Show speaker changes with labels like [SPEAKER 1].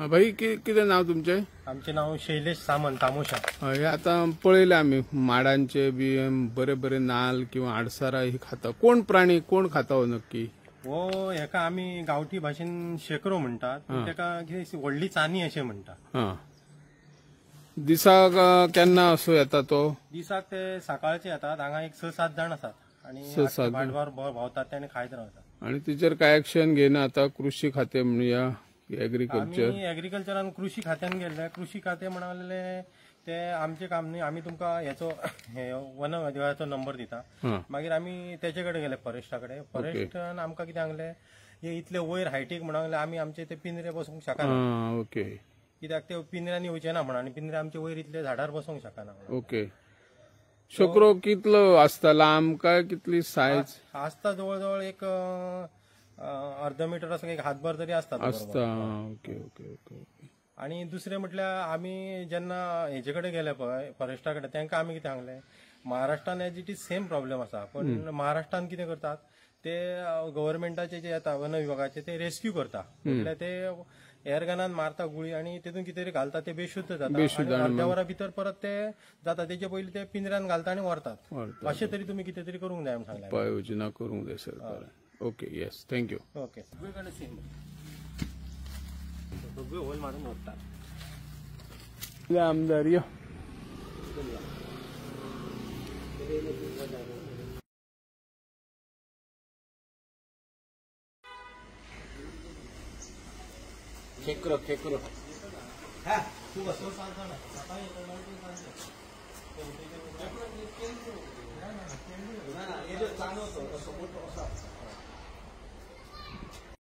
[SPEAKER 1] भाई कितें नाव तुमचे?
[SPEAKER 2] आमचे नाव शैलेश सामंत तामोशा.
[SPEAKER 1] हे आता पळयले आम्ही माडांचे बी बरे बरे नाल किंवा आडसारा ही खाता. कोण प्राणी कोण खाता हो नक्की?
[SPEAKER 2] हो, हेका आम्ही गावठी भाषेन शेकरो म्हणतात. तेका व्हडली चानी अशें म्हणतात.
[SPEAKER 1] हा, दिसाक केन्ना असो येता तो?
[SPEAKER 2] दिसाक ते सकाळचे येतात. हांगा एक 6-7 जाण असतात आणि
[SPEAKER 1] 6-7
[SPEAKER 2] भाटवार भोंवतात ते आनी खायत रावतात.
[SPEAKER 1] आणि तिचेर काय ऍक्शन घेना आता कृषी खाते म्हणूया एग्रीकल्चर?
[SPEAKER 2] आम्ही एग्रीकल्चरान कृषी खात्यान गेले. कृषी खाते म्हणाले ते आमचे काम न्ही, आम्ही तुमका ह्याचो वन विभागाचो नंबर दिता. मागीर आम्ही त्याचे कडेन गेले फॉरेस्टाकडे. फॉरेस्टान आमकां कितें सांगले, हे इतले वयर हायटीक म्हणले आम्ही आमचे ते पिंजरे बसूंक शकना.
[SPEAKER 1] ओके.
[SPEAKER 2] कित्याक ते पिंजऱ्यांनी येवचे ना म्हणून, आणि पिंजरे आमचे वयर इतले झाडार बसूंक शकना.
[SPEAKER 1] ओके. शेकरो कितलो आसता? लांब काय कितली सायज
[SPEAKER 2] आसता? जवळजवळ एक अर्धा मीटर असं एक हातभर तरी असतात.
[SPEAKER 1] Okay okay okay.
[SPEAKER 2] आणि दुसरे म्हटल्यार आम्ही जेन्ना हेजेकडे गेले पळय फॉरेस्टाकडे, तांकां आम्ही कितें सांगले, महाराष्ट्रान as it is same problem आसा. पण महाराष्ट्रान कितें करतात, ते गव्हर्नमेंटाचे जे येता वन विभागाचे ते रेस्क्यू करता. म्हटल्यार ते एअरगनान मारता गुळी आणि तितून कितें तरी घालता, ते बेशुद्ध जाता. अर्ध्या वरा भितर परत ते जाता. तेचे पयलीं ते पिंजऱ्यान घालता आणि व्हरतात. अशें तरी तुम्ही कितें तरी करूंक जाय म्हणून सांगलें.
[SPEAKER 1] उपाय योजना करूंक जाय सरकारान. Okay, yes, thank you.
[SPEAKER 2] ओके. सगळीकडे सेम सगळे होल मारून व्हरतात.
[SPEAKER 1] आमदार यो.
[SPEAKER 3] खेकरो खेकरो
[SPEAKER 2] हा तू बसो सांगता ना आता हे जो चांगलं होतं समोर